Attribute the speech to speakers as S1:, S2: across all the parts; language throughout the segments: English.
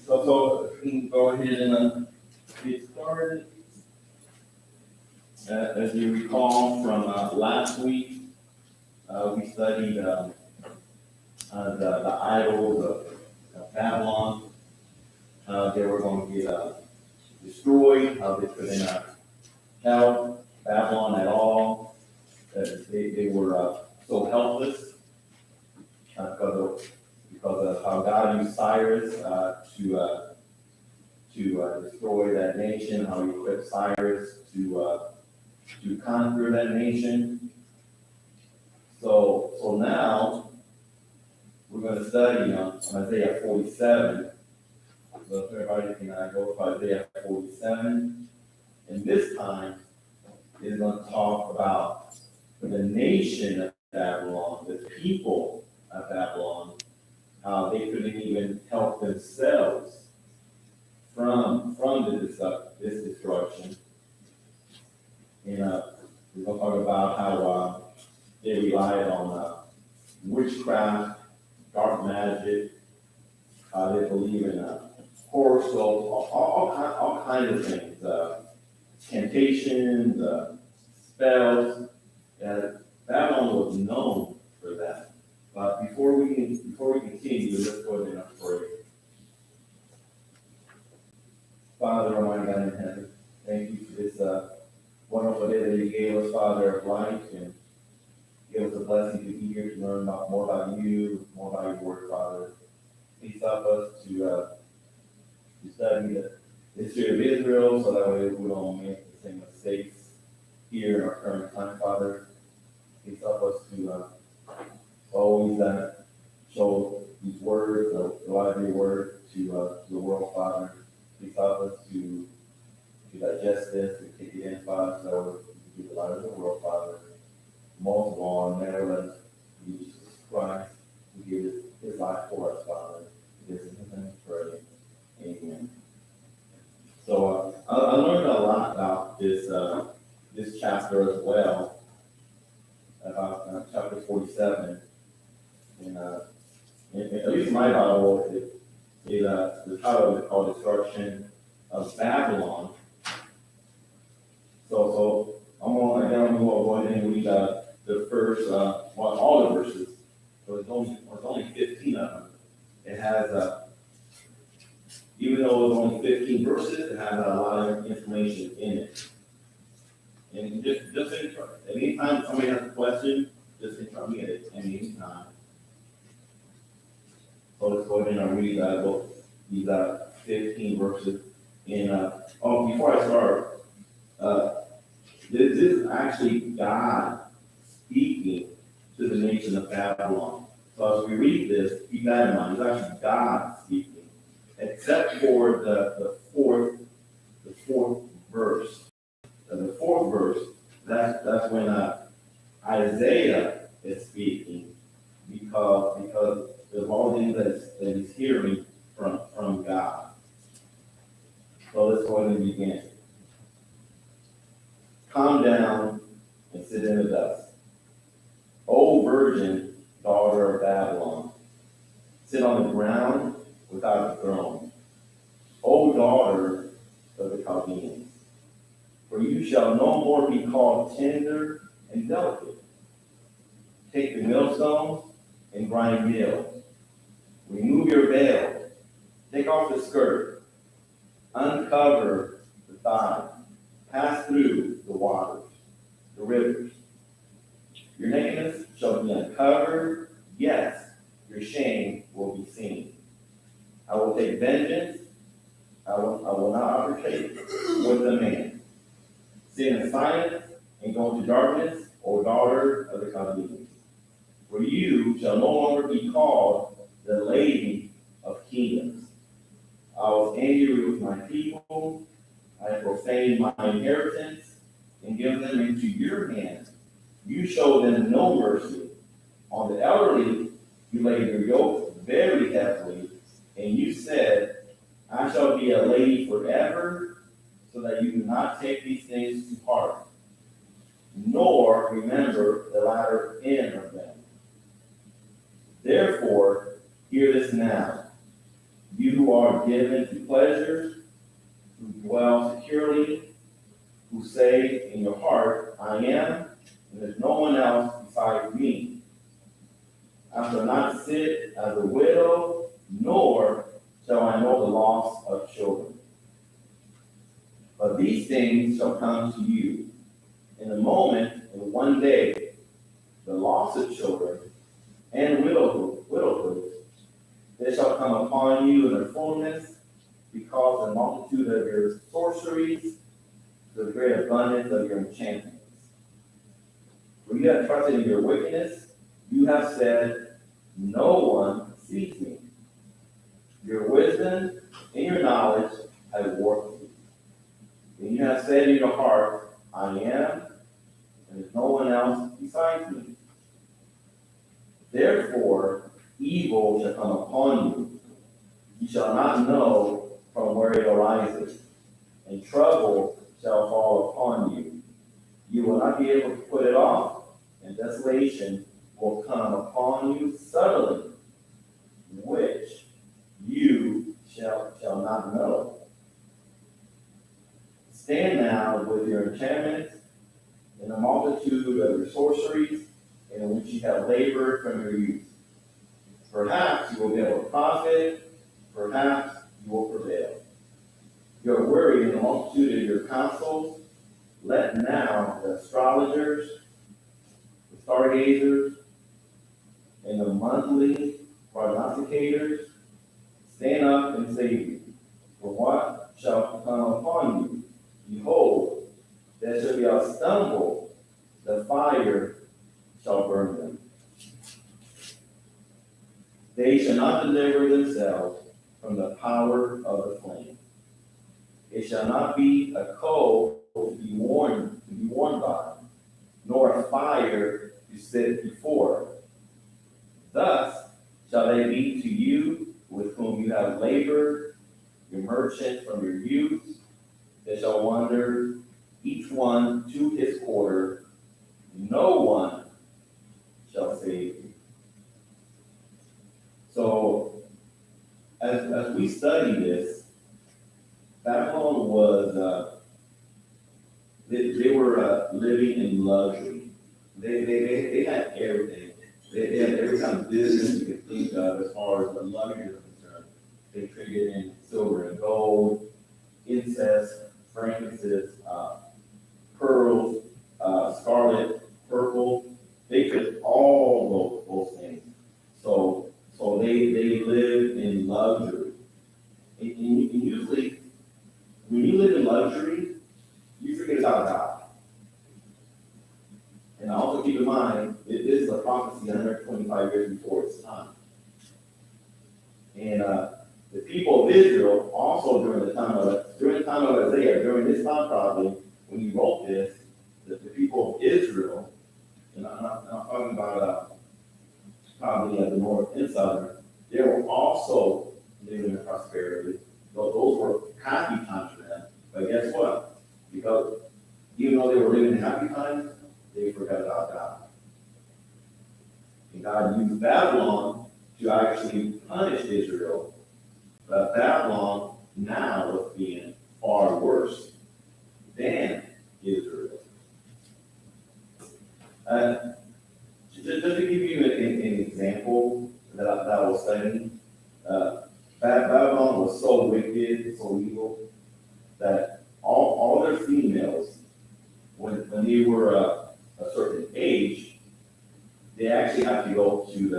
S1: So we can go ahead and get started. As you recall from last week, we studied the idols of Babylon. They were going to get destroyed. How they couldn't help Babylon at all. They were so helpless because of how God used Cyrus to destroy that nation. How He equipped Cyrus to conquer that nation. So now we're going to study on Isaiah 47. So if everybody can go to Isaiah 47. And this time is going to talk about the nation of Babylon, the people of Babylon, how they couldn't even help themselves from this destruction. And we're going to talk about how they relied on witchcraft, dark magic, how they believe in horoscopes, all kinds of things, temptations, spells. Babylon was known for that. But before we continue, let's go ahead and pray. Father, Almighty God in heaven, thank you for this wonderful day that you gave us, Father of life, and give us the blessing to be here to learn more about you, more about your word, Father. Please help us to study the history of Israel so that way we don't make the same mistakes here in our current time, Father. Please help us to always show these words, the light of your word to the world, Father. Please help us to digest this, to take it in, Father, so we can be the light of the world, Father. Most of all, never let us be Jesus Christ, who gives his life for us, Father. This is his name, pray. Amen. So I learned a lot about this chapter as well, about chapter 47. And at least in my Bible, the title is called Destruction of Babylon. So I'm going to go ahead and read the first, all the verses. So it's only 15 of them. It has, even though it's only 15 verses, it has a lot of information in it. And just anytime somebody has a question, just interrupt me at any time. So let's go ahead and read these 15 verses. And before I start, this is actually God speaking to the nation of Babylon. So as we read this, keep that in mind. It's actually God speaking, except for the fourth verse. The fourth verse, that's when Isaiah is speaking, because of all things that he's hearing from God. So let's go ahead and begin. Come down and sit in the dust. O virgin, daughter of Babylon, sit on the ground without a throne. O daughter of the Chaldeans, for you shall no more be called tender and delicate. Take the millstones and grind meal. Remove your veil. Take off the skirt. Uncover the thigh. Pass through the waters, the rivers. Your nakedness shall be uncovered. Yes, your shame will be seen. I will take vengeance I will not arbitrate with a man. Sit in silence and go into darkness, O daughter of the Chaldeans. For you shall no longer be called the lady of kingdoms. I was angry with my people. I profaned my inheritance and given them into your hands. You showed them no mercy. On the elderly, you laid your yoke very heavily, and you said, I shall be a lady forever, so that you do not take these things to heart, nor remember the latter end of them. Therefore, hear this now. You who are given to pleasures, who dwell securely, who say in your heart, I am, and there's no one else besides me. I shall not sit as a widow, nor shall I know the loss of children. But these things shall come to you in a moment, in one day, the loss of children and widowhood. They shall come upon you in their fullness, because the multitude of your sorceries, the great abundance of your enchantments. For you have trusted in your wickedness, you have said, no one sees me. Your wisdom and your knowledge have warped me. And you have said in your heart, I am, and there's no one else besides me. Therefore, evil shall come upon you. You shall not know from where it arises, and trouble shall fall upon you. You will not be able to put it off, and desolation will come upon you suddenly, which you shall not know. Stand now with your enchantments in the multitude of your sorceries, in which you have labored from your youth. Perhaps you will be able to profit, perhaps you will prevail. You are weary in the multitude of your counsels. Let now the astrologers, the stargazers, and the monthly prognosticators stand up and save you. For what shall come upon you? Behold, there shall be a stumble, the fire shall burn them. They shall not deliver themselves from the power of the flame. It shall not be a coal to be warmed by, nor a fire to sit before. Thus shall they be to you with whom you have labored, your merchant from your youth. They shall wander, each one to his quarter. No one shall save you. So, as we study this, Babylon was, they were living in luxury. They had everything. They had every kind of business you could think of as far as the luxury is concerned. They traded in silver and gold, incense, frankincense, pearls, scarlet, purple. They could all those things. So they live in luxury. And usually, when you live in luxury, you forget about God. And also keep in mind, this is a prophecy 125 years before its time. And the people of Israel, also during the time of Isaiah, during this time probably, when he wrote this, the people of Israel, and I'm talking about probably the north and southern, they were also living in prosperity. Those were happy times for them. But guess what? Because even though they were living in happy times, they forgot about God. And God used Babylon to actually punish Israel. But Babylon now was being far worse than Israel. Just to give you an example that I was studying, Babylon was so wicked, so evil, that all their females, when they were a certain age, they actually have to go to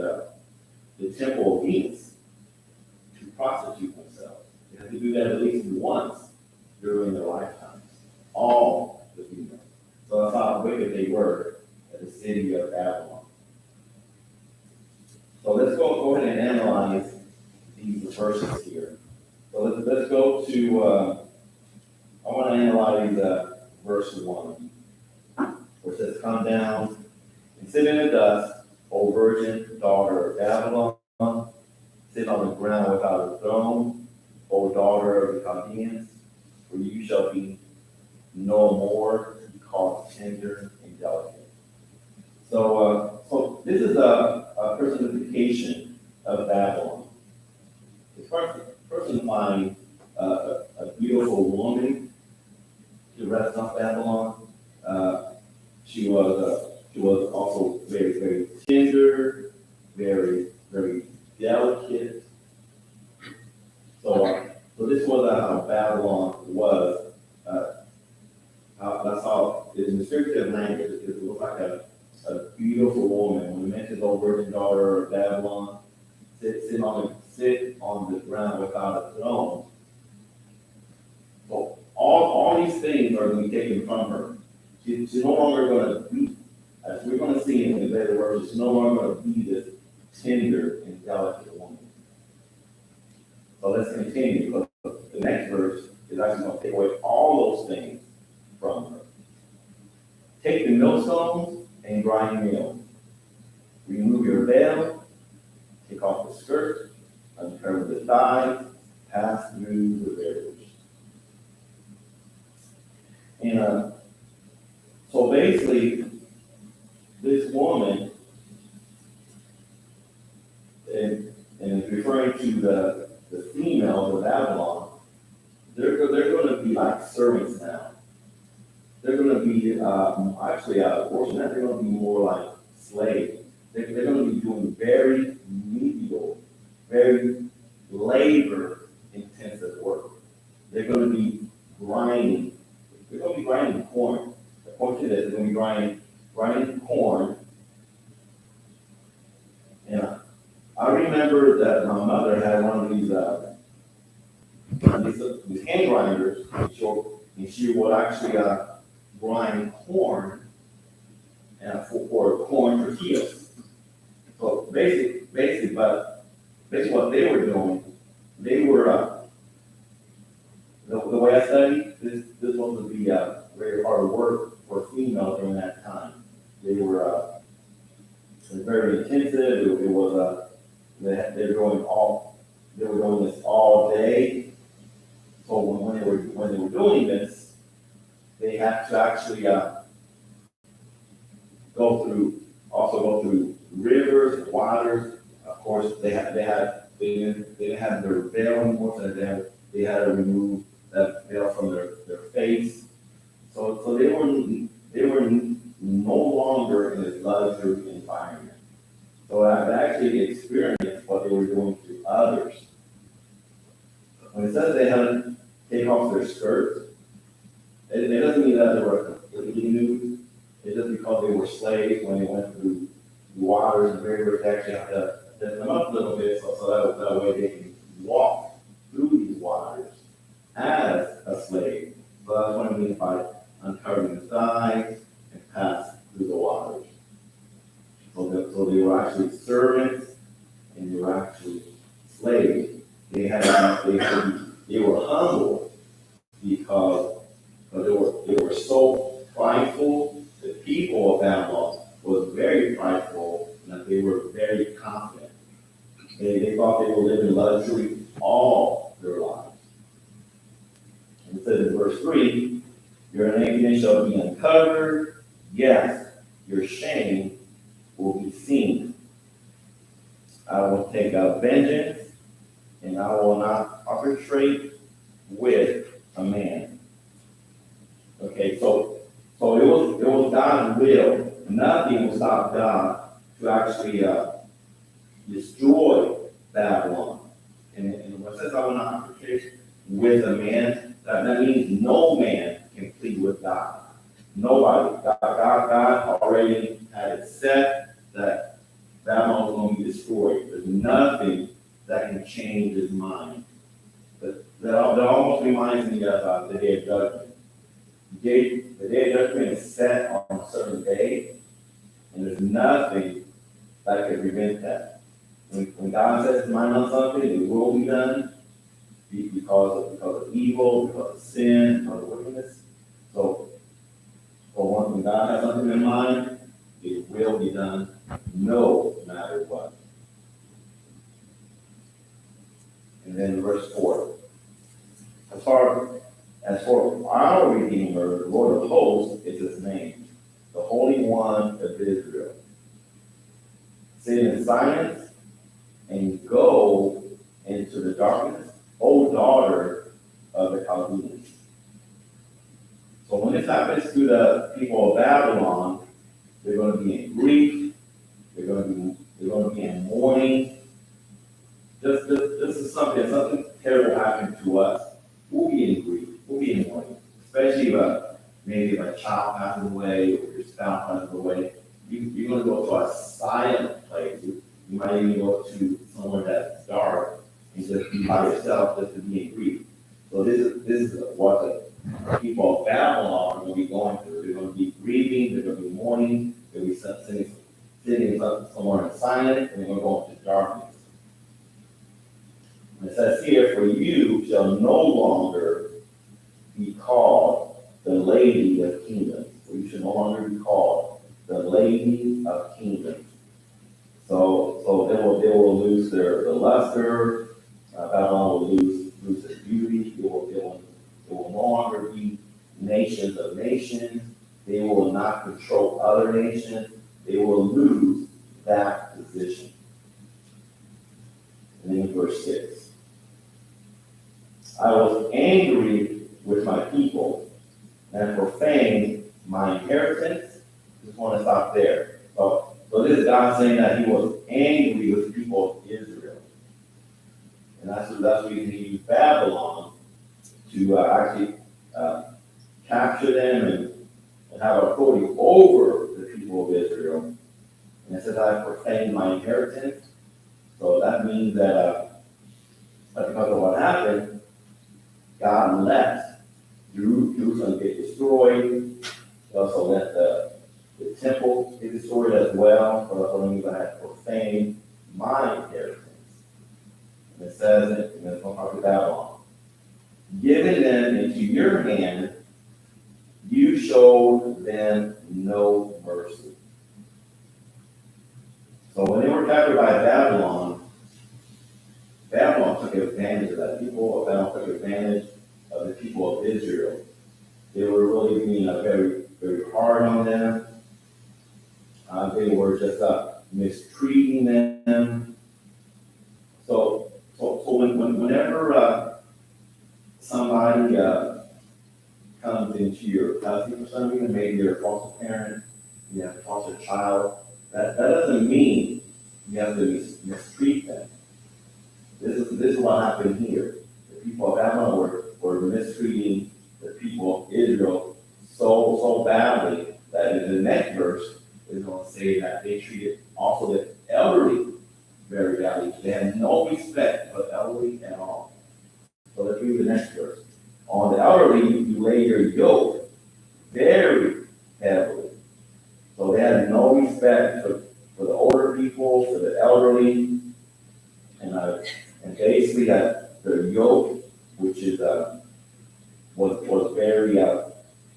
S1: the temple of Venus to prostitute themselves. They have to do that at least once during their lifetimes. All the females. So that's how wicked they were at the city of Babylon. So let's go ahead and analyze these verses here. So let's go to, I want to analyze verse 1, where it says, "Come down and sit in the dust, O virgin daughter of Babylon. Sit on the ground without a throne, O daughter of the Chaldeans, for you shall be no more to be called tender and delicate." So this is a personification of Babylon. It's personifying a beautiful woman to rest on Babylon. She was also very, very tender, very, very delicate. So this was how Babylon was. That's how, in the descriptive language, it looked like a beautiful woman. When we mentioned the virgin daughter of Babylon, sit on the ground without a throne. So all these things are going to be taken from her. She's no longer going to be, as we're going to see in the later verses, she's no longer going to be this tender and delicate woman. So let's continue, because the next verse is actually going to take away all those things from her. "Take the millstones and grind meal. Remove your veil, take off the skirt, uncover the thigh, pass through the rivers." And so basically, this woman, and it's referring to the females of Babylon, they're going to be like servants now. They're going to be, actually, worse than that, they're going to be more like slaves. They're going to be doing very menial, very labor-intensive work. They're going to be grinding. They're going to be grinding corn. According to this, they're going to be grinding corn. And I remember that my mother had one of these hand grinders, and she would actually grind corn for corn tortillas. So basically what they were doing, they were the way I studied this was to be very hard work for females during that time. They were very intensive. It was they were doing this all day. So when they were doing this, they had to actually go through rivers and waters. Of course, they didn't have their veil anymore, so they had to remove that veil from their face. So they were no longer in this luxury environment. So I've actually experienced what they were doing to others. When it says they had to take off their skirts, it doesn't mean that they were completely nude. It's just because they were slaves when they went through the waters and rivers. They actually had to set them up a little bit so that way they can walk through these waters as a slave. So that's what I mean by uncovering the thighs and pass through the waters. So they were actually servants and they were actually slaves. They were humble because they were so prideful. The people of Babylon was very prideful and that they were very confident. They thought they were living luxury all their lives. And it says in verse 3, "Your nakedness shall be uncovered, yes, your shame will be seen. I will take out vengeance, and I will not arbitrate with a man." Okay, so it was God's will. Nothing will stop God to actually destroy Babylon. And when it says I will not arbitrate with a man, that means no man can plead with God. Nobody. God already had it set that Babylon was going to be destroyed. There's nothing that can change his mind. But that almost reminds me of the Day of Judgment. The Day of Judgment is set on a certain day, and there's nothing that can prevent that. When God says to mind on something, it will be done because of evil, because of sin, because of wickedness. So, for one, when God has something in mind, it will be done no matter what. And then verse 4. As for our Redeemer, the Lord of hosts is his name, the Holy One of Israel. Sit in silence and go into the darkness, O daughter of the Chaldeans. So when this happens to the people of Babylon, they're going to be in grief, they're going to be in mourning. This is something terrible happened to us. We'll be in grief, we'll be in mourning, especially maybe if a child passes away or your spouse passes away. You're going to go to a silent place. You might even go to somewhere that's dark and just be by yourself, just to be in grief. So this is what the people of Babylon are going to be going through. They're going to be grieving, they're going to be mourning, they'll be sitting somewhere in silence, and they're going to go into darkness. And it says here, for you shall no longer be called the Lady of Kingdoms. For you shall no longer be called the Lady of Kingdoms. So they will lose their luster. Babylon will lose its beauty. It will no longer be nations of nations. They will not control other nations. They will lose that position. And then verse 6. I was angry with my people and profaned my inheritance. Just want to stop there. So this is God saying that he was angry with the people of Israel. And that's what he used Babylon to actually capture them and have authority over the people of Israel. And it says, I profaned my inheritance. So that means that because of what happened, God let Jerusalem get destroyed. He also let the temple get destroyed as well. So that's what means I had profaned my inheritance. And it says it, and it's going to talk about Babylon. Giving them into your hand, you showed them no mercy. So when they were captured by Babylon, Babylon took advantage of that people. Babylon took advantage of the people of Israel. They were really being very, very hard on them. They were just mistreating them. So whenever somebody comes into your house, for some reason, maybe you're a foster parent, you have a foster child, that doesn't mean you have to mistreat them. This is what happened here. The people of Babylon were mistreating the people of Israel so badly that in the next verse is going to say that they treated also the elderly very badly. They had no respect for the elderly at all. So let's read the next verse. On the elderly, you lay your yoke very heavily. So they had no respect for the older people, for the elderly, and basically that the yoke, which is was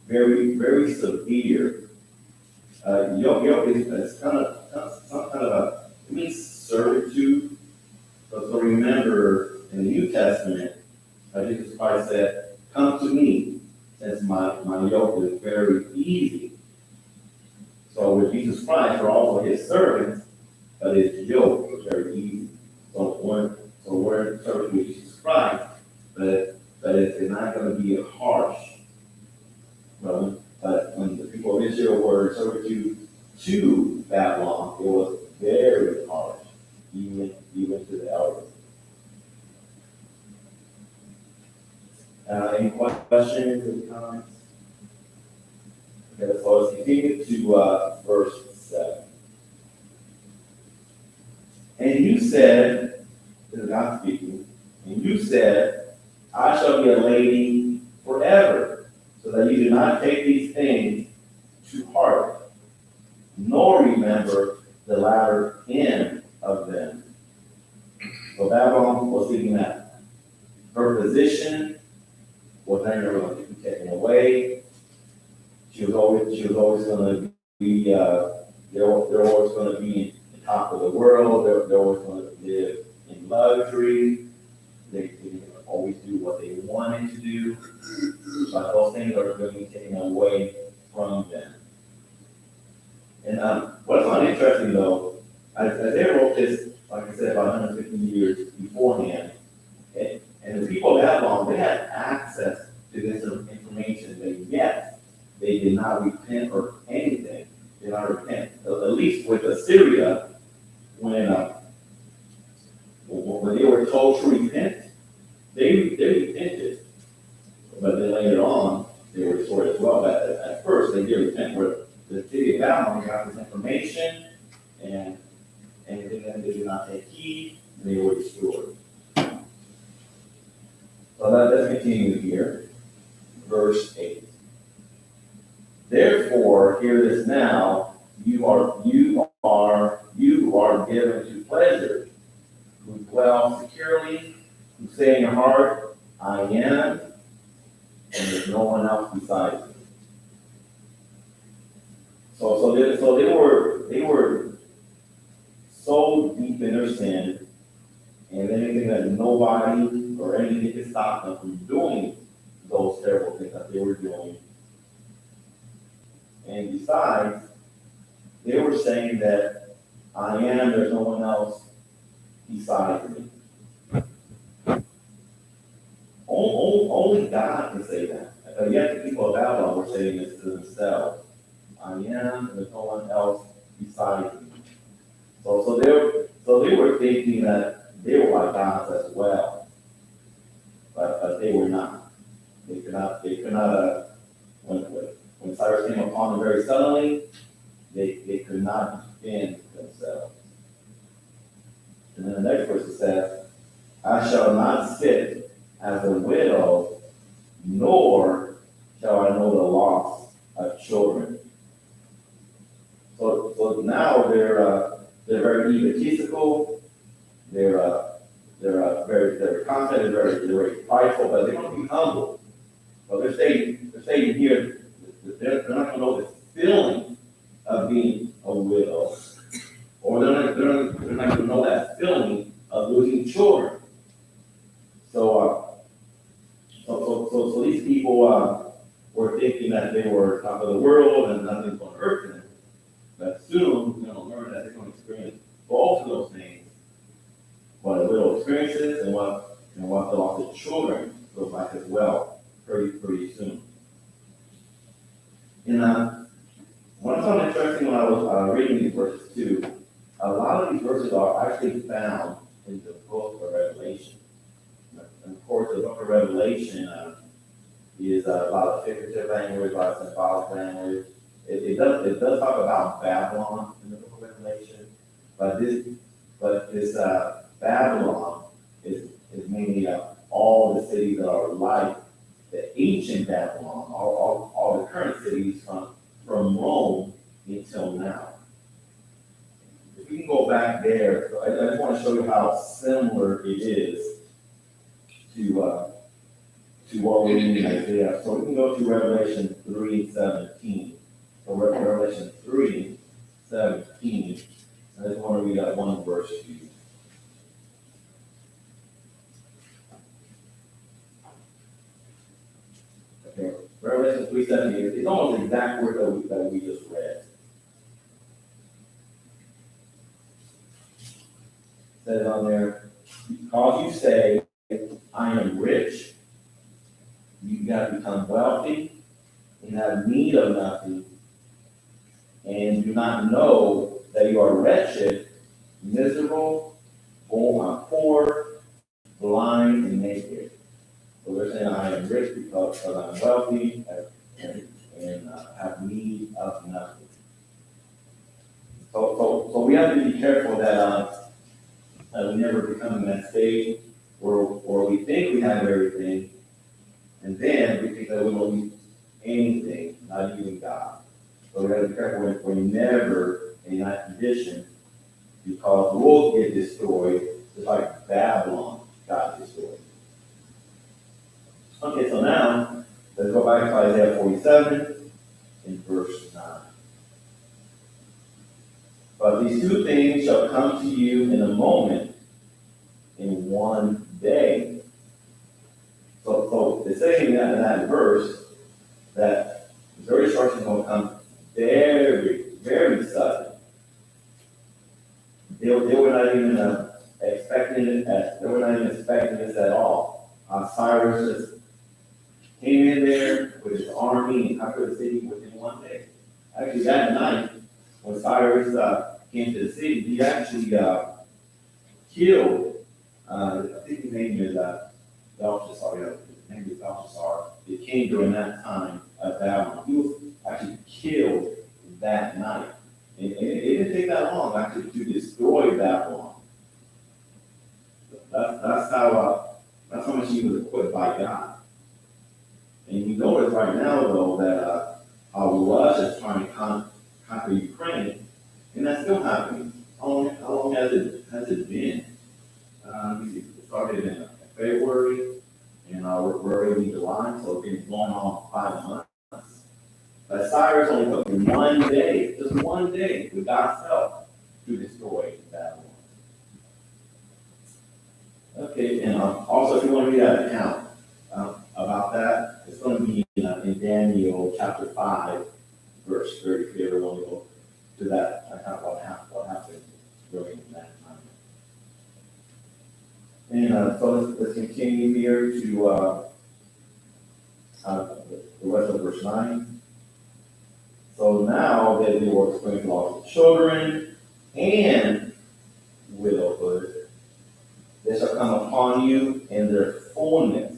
S1: very severe. Yoke is kind of some kind of it means servitude. So remember in the New Testament, Jesus Christ said, "Come to me, since my yoke is very easy." So with Jesus Christ, we're also his servants, but his yoke is very easy. So we're in service with Jesus Christ, but it's not going to be harsh. But when the people of Israel were in servitude to Babylon, it was very harsh, even to the elders. Any questions, any comments? Okay, so let's continue to verse 7. And you said, this is God speaking, and you said, I shall be a lady forever, so that you do not take these things to heart, nor remember the latter end of them. So Babylon was thinking that her position was never going to be taken away. She was always going to be, they're always going to be the top of the world. They're always going to live in luxury. They always do what they wanted to do. But those things are going to be taken away from them. And what's not interesting though, as they wrote this, like I said, about 150 years beforehand, and the people of Babylon, they had access to this information, but yet they did not repent or anything. They did not repent. At least with Assyria, when they were told to repent, they repented. But then later on, they were restored as well. But at first, they did repent. Where the city of Babylon got this information, and then they did not take heed, and they were restored. So let's continue here. Verse 8. Therefore, hear this now, you are given to pleasure, who dwell securely, who say in your heart, I am, and there's no one else besides me. So they were so deep in their sin, and anything that nobody or anything could stop them from doing those terrible things that they were doing. And besides, they were saying that I am, there's no one else besides me. Only God can say that. Yet the people of Babylon were saying this to themselves. I am, and there's no one else besides me. So they were thinking that they were like gods as well, but they were not. They could not. When Cyrus came upon them very suddenly, they could not defend themselves. And then the next verse it says, I shall not sit as a widow, nor shall I know the loss of children. So now they're very egotistical. They're very confident. They're very prideful, but they want to be humble. But they're saying here that they're not going to know the feeling of being a widow, or they're not going to know that feeling of losing children. So these people were thinking that they were top of the world and nothing's going to hurt them. But soon we're going to learn that they're going to experience both of those things, what a widow experiences and what the loss of children feels like as well, pretty soon. And one thing interesting when I was reading these verses too, a lot of these verses are actually found in the book of Revelation. And of course, the book of Revelation is a lot of figurative language, a lot of symbolic language. It does talk about Babylon in the book of Revelation, but this Babylon is mainly all the cities that are like the ancient Babylon, all the current cities from Rome until now. If we can go back there, so I just want to show you how similar it is to what we read in Isaiah. So we can go to Revelation 3:17. So Revelation 3:17. I just want to read that one verse to you. Okay, Revelation 3:17. It's almost the exact word that we just read. It says on there, because you say, I am rich, you got to become wealthy and have need of nothing, and do not know that you are wretched, miserable, poor, blind, and naked. So they're saying, I am rich because I'm wealthy and have need of nothing. So we have to be careful that we never become in that state or we think we have everything, and then we think that we don't need anything, not even God. So we gotta be careful we're never in that condition, because we'll get destroyed, just like Babylon got destroyed. Okay, so now, let's go back to Isaiah 47 in verse 9. But these two things shall come to you in a moment, in one day. So it's saying that in that verse, that the very destruction is going to come very, very sudden. They were not even expecting it. They were not even expecting this at all. Cyrus just came in there with his army and conquered the city within one day. Actually, that night, when Cyrus came to the city, he actually killed. I think his name is Belshazzar. His name is Belshazzar. The king during that time of Babylon. He was actually killed that night. And it didn't take that long actually to destroy Babylon. That's how much he was equipped by God. And you notice right now though that how Russia is trying to conquer Ukraine, and that's still happening. How long has it been? It started in February, and we're already in July, so it's been going on 5 months. But Cyrus only took one day, just one day, with God's help, to destroy Babylon. Okay, and also if you want to read that account about that, it's going to be in Daniel chapter 5, verse 30, if you ever want to go to that account, what happened during that time. And so let's continue here to the rest of verse 9. So now that they were experiencing loss of children and widowhood, they shall come upon you in their fullness,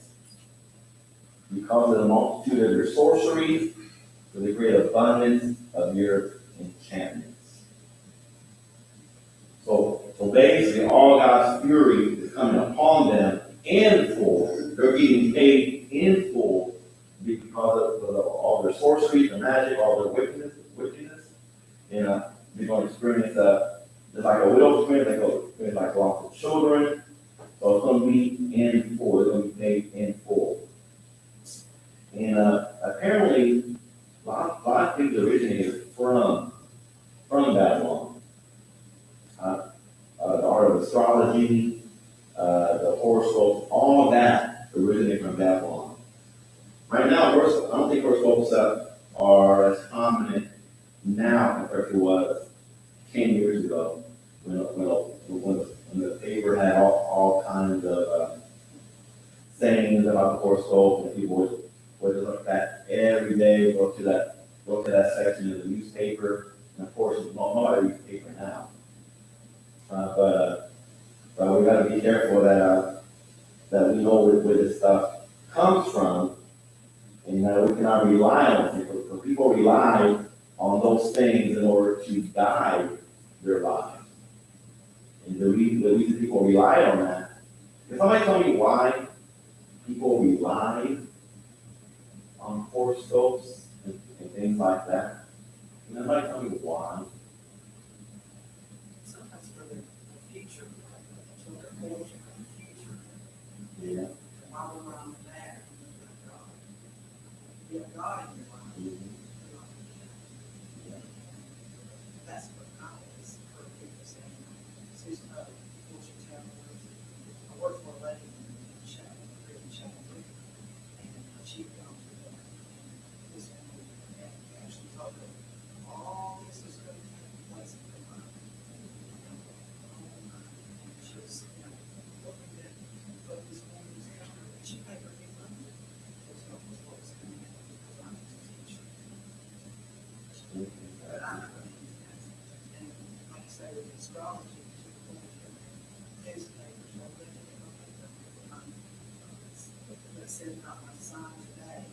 S1: because of the multitude of their sorceries, for the great abundance of your enchantments. So basically, all God's fury is coming upon them in full. They're getting paid in full because of all their sorcery, their magic, all their wickedness. And they're going to experience just like a widow experience, they're going to experience like loss of children. So it's going to be in full. It's going to be paid in full. And apparently, a lot of things originated from Babylon. The art of astrology, the horoscope, all that originated from Babylon. Right now, I don't think horoscopes are as prominent now compared to what 10 years ago, when the paper had all kinds of sayings about the horoscope, and people would look at that every day, go to that section of the newspaper, and of course, nobody reads paper now. But we got to be careful that we know where this stuff comes from, and that we cannot rely on people. Because people rely on those things in order to guide their lives. And the reason people rely on that, can somebody tell me why people rely on horoscopes and things like that? Can somebody tell me why?
S2: Sometimes for the future, so they're more for the future.
S1: Yeah.
S2: While we're on that, you have God in your life.
S1: Mm-hmm.
S2: That's what I always heard people say. Susan, fortune teller, I worked for a lady in Chapel, and she found this one, and actually told her, all this is going to take place in her life. She was, looking at what this woman was after, and she paid her big money. Those numbers was coming in, because I was a teacher. But I know, and like I say, with astrology, newspapers, or that said about my sign today.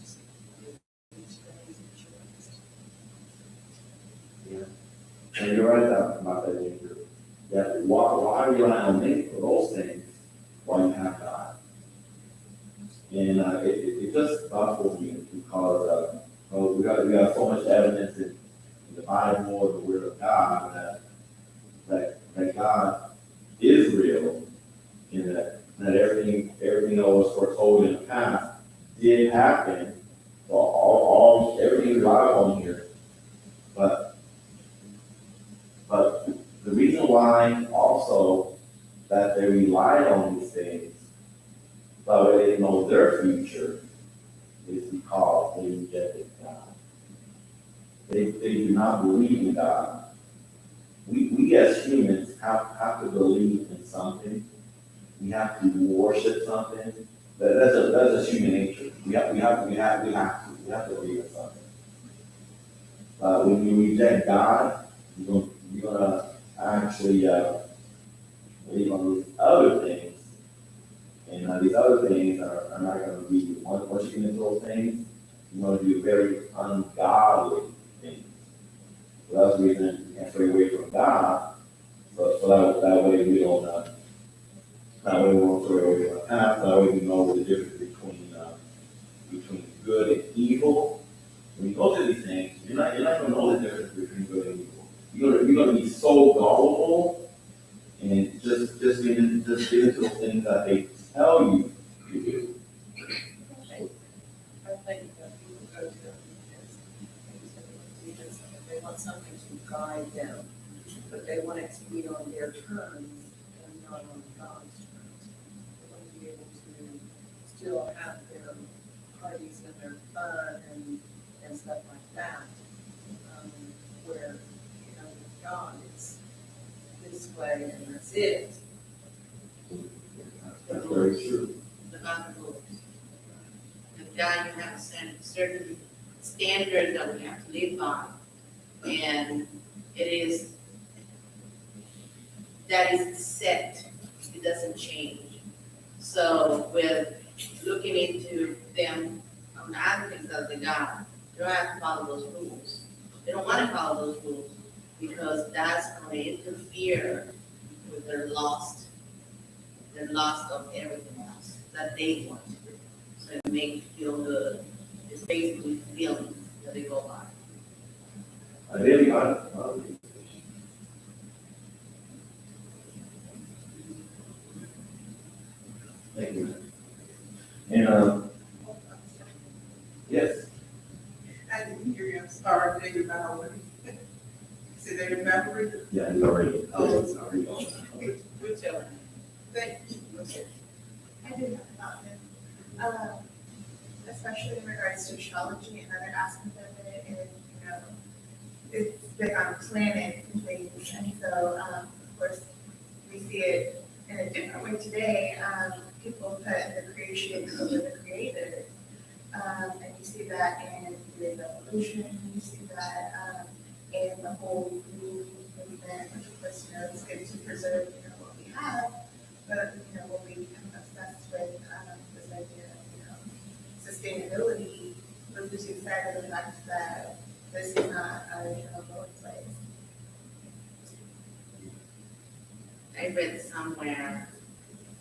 S2: Just each day is a choice.
S1: Yeah. And you're right about that, Andrew. That why rely on me for those things And it just baffles me because well, we got so much evidence in the Bible or the Word of God that God is real, and that everything that was foretold in the past did happen. So everything we rely on here, but the reason why also that they relied on these things, but they didn't know their future, is because they rejected God. They do not believe in God. We as humans have to believe in something. We have to worship something. That's a human nature. We have to believe in something. When you reject God, you're gonna actually believe on these other things, and these other things are not going to be, once you get into those things, you're going to do very ungodly things. So that's the reason you can't stray away from God. So that way we don't, that way we won't stray away from the path. That way we know the difference between good and evil. When you go through these things, you're not going to know the difference between good and evil. You're going to be so gullible and just get into the things that they tell you to do.
S2: I think that people go to them because they want something to guide them, but they want it to be on their terms and not on God's terms. They want to be able to still have their parties and their fun and stuff like that. Where, with God, it's this way and that's it.
S1: That's very true.
S3: About the rules. With God, you have a certain standard that we have to live by. And that is set, it doesn't change. So with looking into them on the advocates of the God, they don't have to follow those rules. They don't want to follow those rules because that's going to interfere with their lost of everything else that they want. So it makes you feel good. It's basically feelings that they go by.
S1: Thank you. And yes.
S4: I didn't hear you, I'm sorry, David Bowery. Is it David Bowery?
S1: Yeah, he's already.
S4: Oh, sorry.
S2: Whichever.
S4: Thank you.
S5: I do know about him, especially in regards to astrology and other aspects of it, and, it's big on planet and things, and so, of course, we see it in a different way today. People put the creation over the creator, and you see that in the evolution, you see that, in the whole blue movement, which of course, it's good to preserve, what we have. But, when we become obsessed with this idea of, sustainability, we're losing sight of the fact that this is not our going place.
S3: I read somewhere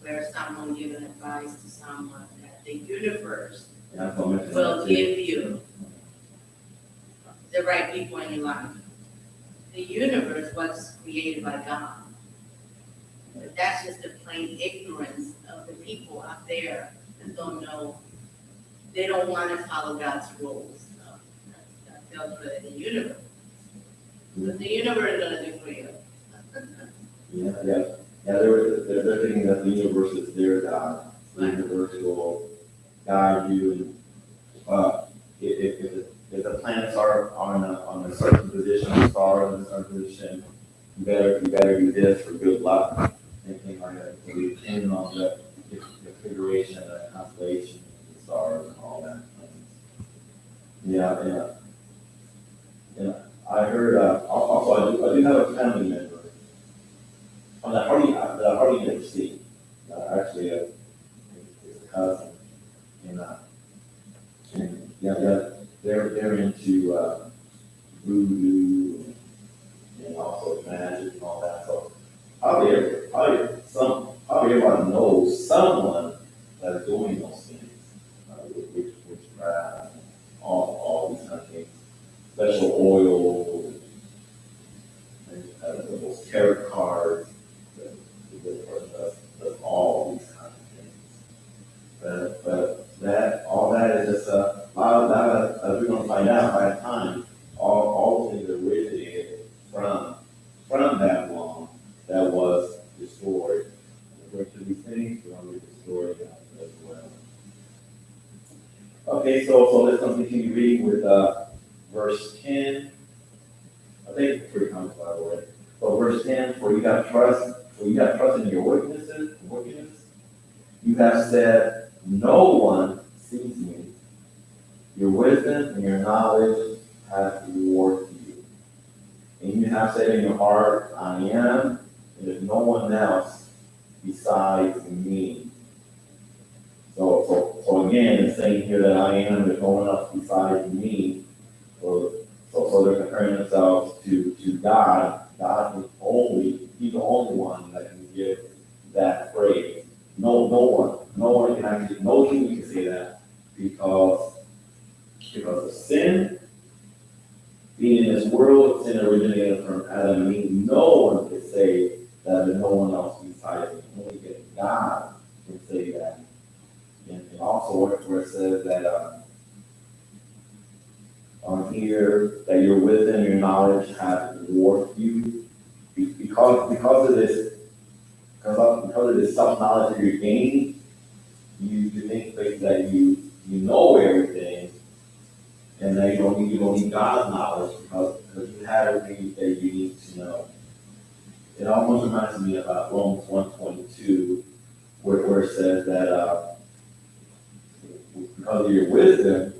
S3: where someone given advice to someone that the universe will give you the right people in your life. The universe was created by God. But that's just the plain ignorance of the people out there that don't know. They don't want to follow God's rules. So that tells you that the universe. But the universe is going to do for you.
S1: Yeah. They're thinking that the universe is their God. The universe will guide you. If the planets are on a certain position, the stars in a certain position, you better do this for good luck. Anything like that. So we depend on the configuration, the constellation, the stars, and all that. Yeah. I heard. Also, I do have a family member. I hardly never see. Actually, it's a cousin, and they're into voodoo and also magic and all that. So probably everyone knows someone that's doing those things. special oils, and those tarot cards, the all these kind of things. But that, all that is just a lot of that, as we're gonna find out by the time, all things originated from Babylon that was destroyed. We're to these things, we're gonna be destroyed as well. Okay, so let's continue reading with verse 10. I think it's pretty common, by the way. So verse 10, for you have trust in your wickedness. You have said, no one sees me. Your wisdom and your knowledge have reward to you. And you have said in your heart, I am, and there's no one else besides me. So again, it's saying here that I am, there's no one else besides me. So they're comparing themselves to God. God is He's the only one that can give that praise. No one can actually, no human can say that because of sin. Being in this world, sin originated from Adam and Eve. No one can say that there's no one else besides me. Only God can say that. And also where it says that on here that your wisdom and your knowledge have rewarded you because of this self-knowledge that you're gaining, you think that you know everything, and that you don't need God's knowledge because you have everything that you need to know. It almost reminds me about Romans 1:22, where it says that because of your wisdom,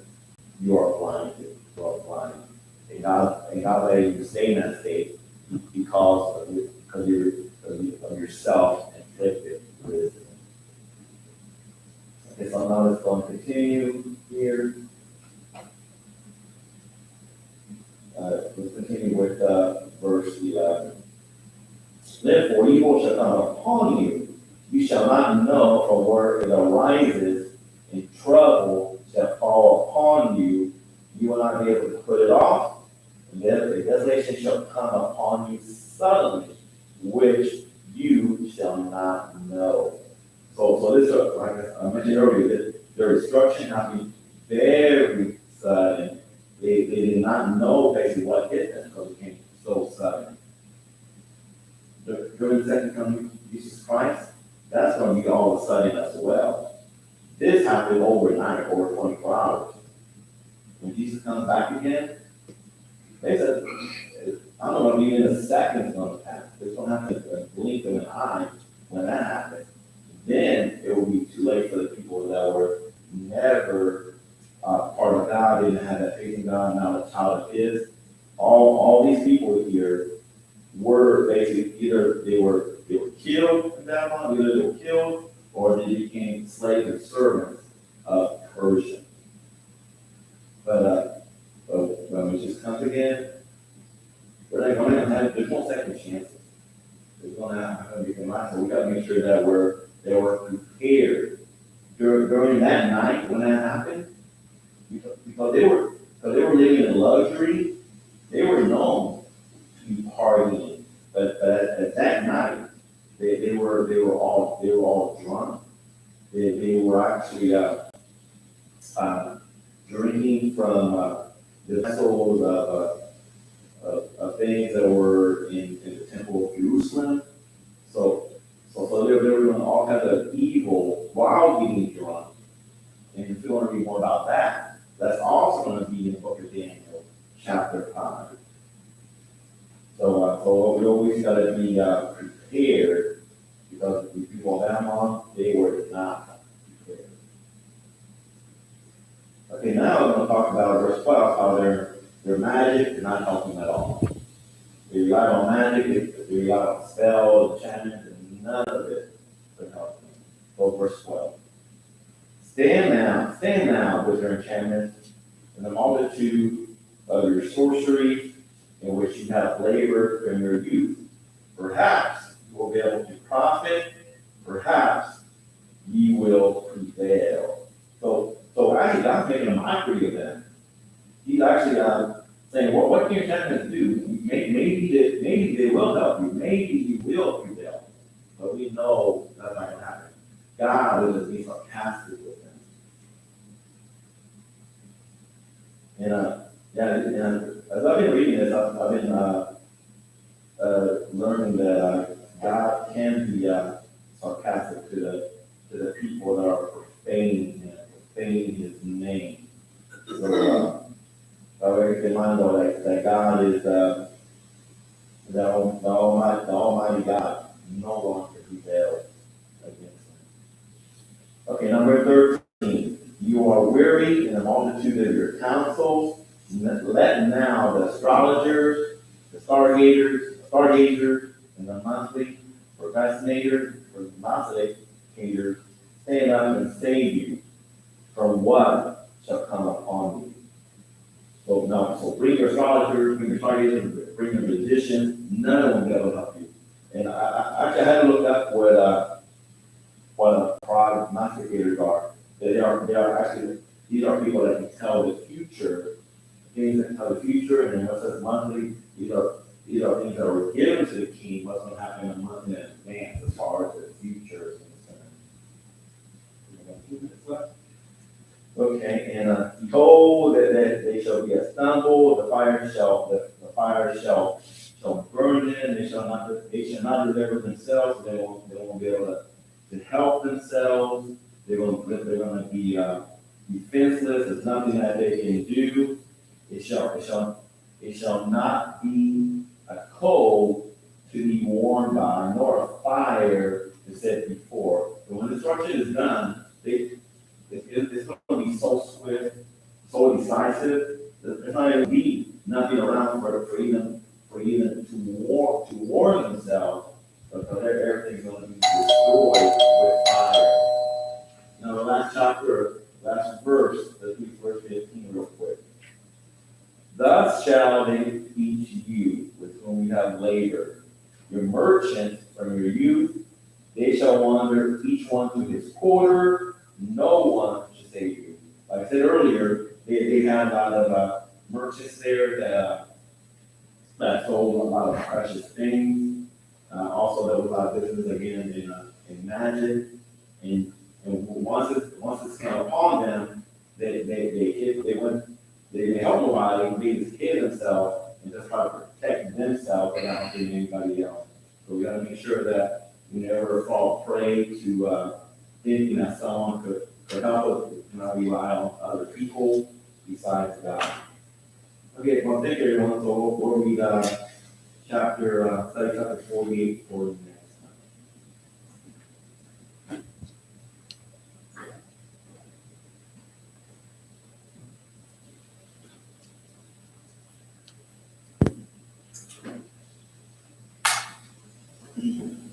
S1: you are blinded. You are blind. And God letting you stay in that state because of your self-inflicted wisdom. Okay, so now let's go and continue here. Let's continue with verse 11. Therefore, evil shall come upon you. You shall not know from where it arises, and trouble shall fall upon you. You will not be able to put it off. And then the desolation shall come upon you suddenly, which you shall not know. So this, like I mentioned earlier, their destruction happened very sudden. They did not know basically what hit them because it came so sudden. During the second coming of Jesus Christ, that's going to be all of a sudden as well. This happened overnight, over 24 hours. When Jesus comes back again, they said, I don't know if even a second is going to pass. It's going to have to blink of an eye when that happens. Then it will be too late for the people that were never part of God, didn't have that faith in God, not a child of His. All these people here were basically either they were killed in Babylon, either they were killed or they became slaves and servants of Persia. But when it just comes again, we're not going to have, there's no second chances. There's going to have to be combined. So we got to make sure that they were prepared during that night when that happened, because they were living in luxury. They were known to be partying, but at that night they were all drunk. They were actually drinking from the vessels of things that were in the temple of Jerusalem. So they were doing all kinds of evil while getting drunk. And if you want to read more about that, that's also going to be in the book of Daniel, chapter 5. So we always got to be prepared, because the people of Babylon, they were not prepared. Okay, now we're going to talk about verse 12, how their magic is not helping at all. They relied on magic, they relied on spells, enchantments, and none of it could help them. So verse 12. Stand now with your enchantments and the multitude of your sorcery in which you have labored from your youth. Perhaps you will be able to profit, perhaps ye will prevail. So actually God's making a mockery of them. He's actually saying, well, what can your champions do? Maybe they will help you, maybe you will prevail, but we know that's not gonna happen. God will just be sarcastic with them. And, yeah, and as I've been reading this, I've been, learning that, God can be, sarcastic to the people that are profaning him, profaning his name. So, keep in mind though, that God is, the Almighty God. No one can prevail against him. Okay, number 13. You are weary in the multitude of your counsels. Let now the astrologers, the stargazers, and the monthly procrastinators stand up and save you from what shall come upon you. So bring your astrologers, bring your stargazers, bring your magicians. None of them will be able to help you. And I actually had to look up what prognosticators are. They are actually, these are people that can tell the future, things that can tell the future, and then what says monthly, these are things that are given to the king, what's going to happen a month in advance as far as the future is concerned. Okay, and he told that they shall be a stumble, the fire shall burn them, they shall not deliver themselves, they won't be able to help themselves, they're going to be defenseless, there's nothing that they can do. It shall not be a coal to be warmed by, nor a fire to set before. So when destruction is done, it's going to be so swift, so decisive. There's not going to be nothing around for even to warn themselves, because everything's going to be destroyed with fire. Now the last verse, let's read verse 15 real quick. Thus shall they teach you with whom you have labored. Your merchants from your youth, they shall wander each one to his quarter. No one should save you. Like I said earlier, they had a lot of merchants there that sold a lot of precious things. Also, there was a lot of business again in magic. And once it's came upon them, they helped nobody, they just hid themselves and just try to protect themselves without hitting anybody else. So we gotta make sure that we never fall prey to thinking that someone could help us, not rely on other people besides God. Okay, well, thank you everyone. So we'll read chapter 48 for the next time.